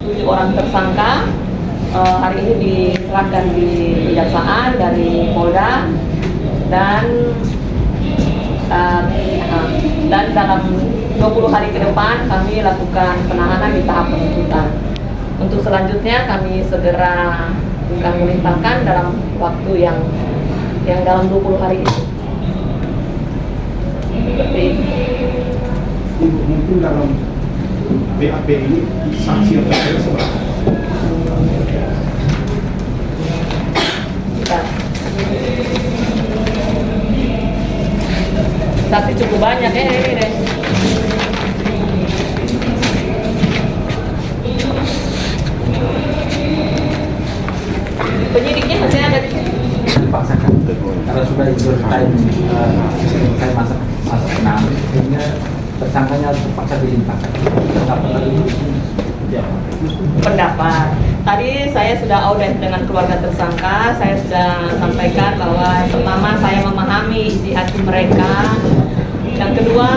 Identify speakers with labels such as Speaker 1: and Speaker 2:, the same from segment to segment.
Speaker 1: 7 orang tersangka hari ini diserahkan di Kejaksaan dari Polda dan dalam 20 hari ke depan kami lakukan penahanan di tahap penuntutan. Untuk selanjutnya kami segera akan melimpahkan dalam waktu yang dalam 20 hari itu. Seperti itu.
Speaker 2: Mungkin dalam BAP ini saksi yang terkait seberapa?
Speaker 1: Saksi cukup banyak ya ini deh. Penyidiknya masih ada di sini.
Speaker 3: Dipaksakan karena sudah selesai masa penahanan, sehingga tersangkanya terpaksa dilimpahkan.
Speaker 1: Pendapat. Tadi saya sudah audit dengan keluarga tersangka. Saya sudah sampaikan bahwa pertama saya memahami isi hati mereka. Yang kedua,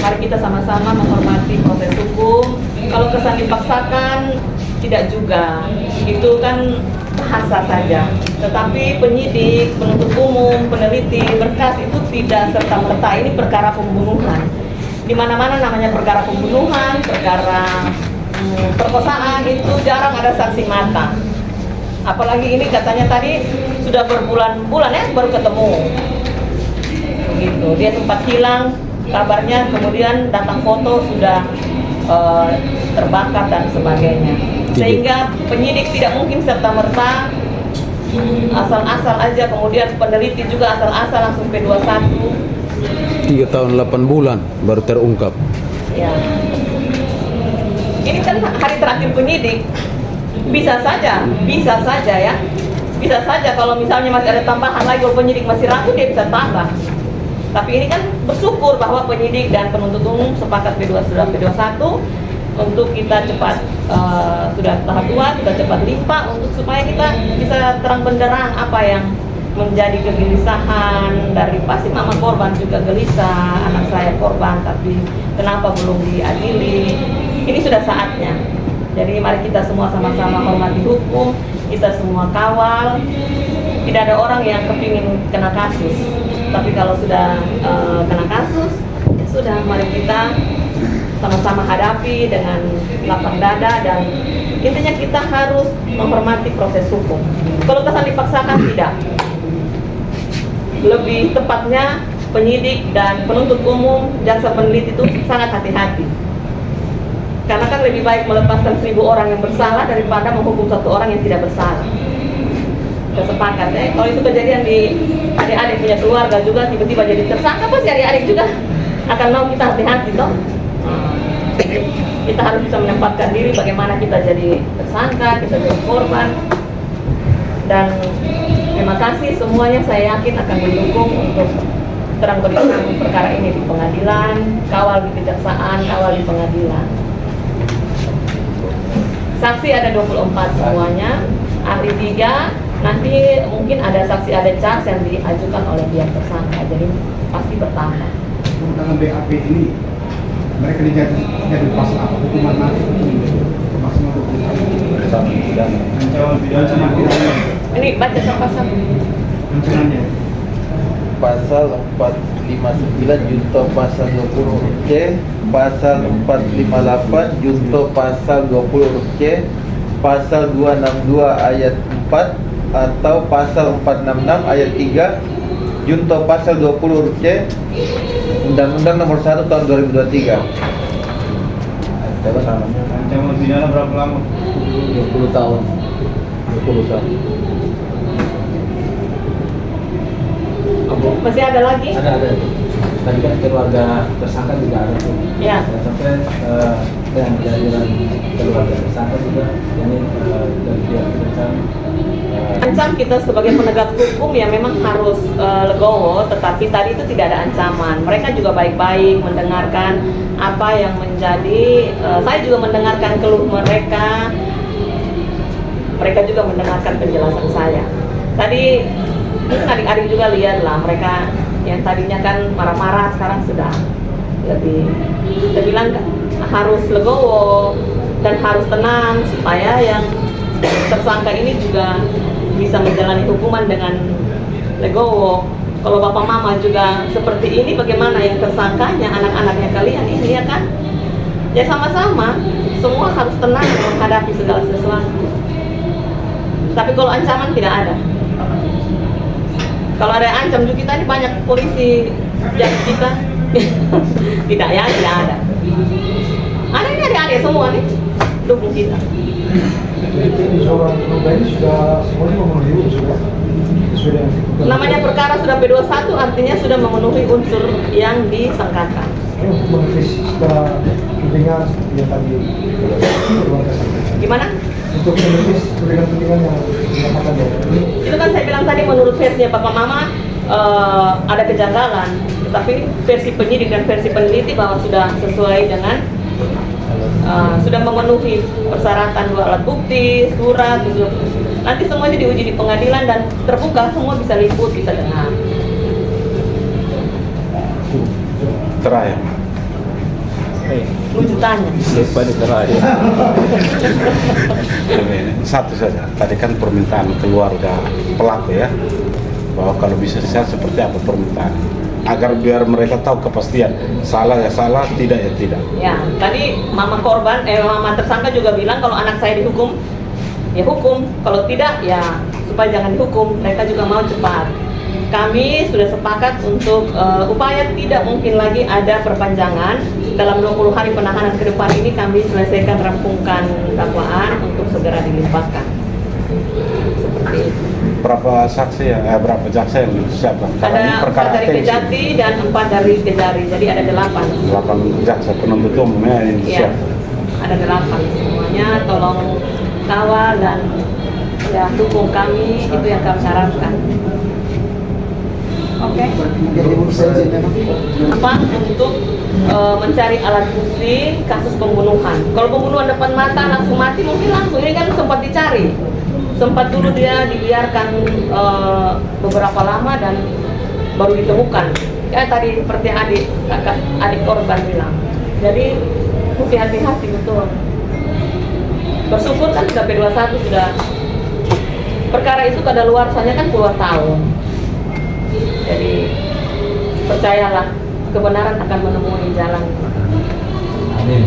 Speaker 1: mari kita sama-sama menghormati proses hukum. Kalau kesan dipaksakan, tidak juga. Itu kan bahasa saja. Tetapi penyidik, penuntut umum, peneliti, berkas itu tidak serta-merta ini perkara pembunuhan. Di mana-mana namanya perkara pembunuhan, perkara perkosaan itu jarang ada saksi mata. Apalagi ini katanya tadi sudah berbulan-bulan ya baru ketemu. Begitu. Dia sempat hilang kabarnya, kemudian datang foto sudah terbakar dan sebagainya. Sehingga penyidik tidak mungkin serta-merta asal-asal aja, kemudian peneliti juga asal-asal langsung P21.
Speaker 4: 3 tahun 8 bulan baru terungkap.
Speaker 1: Ya. Ini kan hari terakhir penyidik. Bisa saja ya. Bisa saja kalau misalnya masih ada tambahan lagi, kalau penyidik masih ragu dia bisa tambah. Tapi ini kan bersyukur bahwa penyidik dan penuntut umum sepakat sudah P21 untuk kita cepat sudah tahap 2, kita cepat limpah untuk supaya kita bisa terang benderang apa yang menjadi kegelisahan dari pasti mama korban juga gelisah, anak saya korban tapi kenapa belum diadili. Ini sudah saatnya. Jadi mari kita semua sama-sama hormati hukum, kita semua kawal. Tidak ada orang yang kepingin kena kasus. Tapi kalau sudah kena kasus, ya sudah mari kita sama-sama hadapi dengan lapang dada dan intinya kita harus menghormati proses hukum. Kalau kesan dipaksakan tidak. Lebih tepatnya penyidik dan penuntut umum, jaksa peneliti itu sangat hati-hati. Karena kan lebih baik melepaskan 1000 orang yang bersalah daripada menghukum 1 orang yang tidak bersalah. Kesepakat ya. Kalau itu kejadian di adik-adik punya keluarga juga tiba-tiba jadi tersangka, pasti adik-adik juga akan mau kita hati-hati toh. Kita harus bisa menempatkan diri bagaimana kita jadi tersangka, kita jadi korban. Dan terima kasih semuanya, saya yakin akan mendukung untuk terang benderang perkara ini di pengadilan, kawal di kejaksaan, kawal di pengadilan. Saksi ada 24 semuanya, ahli 3, nanti mungkin ada saksi, ada charge yang diajukan oleh pihak tersangka, jadi pasti bertambah.
Speaker 2: Dalam BAP ini mereka dijatuhi pasal apa? Hukuman mati, maksimal 20 tahun. Ancaman pidana.
Speaker 1: Ini baca pasal.
Speaker 2: Ancamannya
Speaker 5: pasal 459 junto pasal 20 huruf C, pasal 458 junto pasal 20 huruf C, pasal 262 ayat 4 atau pasal 466 ayat 3 junto pasal 20 huruf C Undang-Undang Nomor 1 Tahun 2023.
Speaker 2: ancaman pidana berapa lama?
Speaker 3: 20 tahun. 20 tahun.
Speaker 1: Masih ada lagi?
Speaker 3: Ada. Tadi kan keluarga tersangka juga ada tuh.
Speaker 1: Ya.
Speaker 3: Dan sampai dengan kehadiran keluarga tersangka juga ini dari pihak kejaksaan.
Speaker 1: Ancam kita sebagai penegak hukum ya memang harus legowo, tetapi tadi itu tidak ada ancaman. Mereka juga baik-baik mendengarkan apa yang menjadi, saya juga mendengarkan keluh mereka. Mereka juga mendengarkan penjelasan saya. Tadi adik-adik juga lihat lah, mereka yang tadinya kan marah-marah sekarang sudah lebih, kita bilang harus legowo, dan harus tenang supaya yang tersangka ini juga bisa menjalani hukuman dengan legowo. Kalau bapak mama juga seperti ini, bagaimana yang tersangkanya, anak-anaknya kalian ini, ya kan? Ya sama-sama, semua harus tenang menghadapi segala sesuatu. Tapi kalau ancaman tidak ada. Kalau ada yang ancam juga kita, ini banyak polisi jadi kita. Tidak ya, tidak ada. Ada ini adik-adik semua nih, dukung kita.
Speaker 2: Jadi seorang terduga ini sudah semuanya memenuhi unsur ya? Sesuai dengan ketentuan.
Speaker 1: Namanya perkara sudah P21 artinya sudah memenuhi unsur yang disangkakan.
Speaker 2: Ini untuk menepis sudah tudingan seperti yang tadi keluarga sampaikan.
Speaker 1: Gimana?
Speaker 2: Untuk menepis tudingan-tudingan yang dilakukan dari ini.
Speaker 1: Itu kan saya bilang tadi menurut versinya Bapak Mama ada kejanggalan, tetapi versi penyidik dan versi peneliti bahwa sudah sesuai dengan sudah memenuhi persyaratan dua alat bukti, surat, gitu. Nanti semuanya diuji di pengadilan dan terbuka, semua bisa liput, bisa dengar.
Speaker 4: Terakhir.
Speaker 1: Lucu tanya.
Speaker 3: Daripada terakhir.
Speaker 4: Satu saja. Tadi kan permintaan keluarga pelaku ya, bahwa kalau bisa dilihat seperti apa permintaan, agar biar mereka tahu kepastian salah ya salah, tidak ya tidak.
Speaker 1: Ya, tadi mama korban, mama tersangka juga bilang kalau anak saya dihukum, ya hukum. Kalau tidak, ya supaya jangan dihukum. Mereka juga mau cepat. Kami sudah sepakat untuk upaya tidak mungkin lagi ada perpanjangan. Dalam 20 hari penahanan ke depan ini kami selesaikan rampungkan dakwaan untuk segera dilimpahkan. Seperti itu.
Speaker 4: Berapa saksi ya? Berapa jaksa yang disiapkan?
Speaker 1: Ada 4 dari Kejati dan 4 dari Kejari, jadi ada 8.
Speaker 4: 8 jaksa penuntut umumnya yang
Speaker 1: Iya,
Speaker 4: disiapkan.
Speaker 1: ada 8 semuanya. Tolong kawal dan ya dukung kami, itu yang kami harapkan. Oke.
Speaker 2: Jadi urgensi memang.
Speaker 1: Apa untuk mencari alat bukti kasus pembunuhan. Kalau pembunuhan depan mata langsung mati mungkin langsung, ini kan sempat dicari. Sempat dulu dia dibiarkan beberapa lama dan baru ditemukan. Ya tadi seperti adik korban bilang. Jadi mesti hati-hati betul. Bersyukur kan sudah P21 sudah. Perkara itu kadaluarsanya kan puluhan tahun. Jadi percayalah kebenaran akan menemui jalan.
Speaker 3: Amin.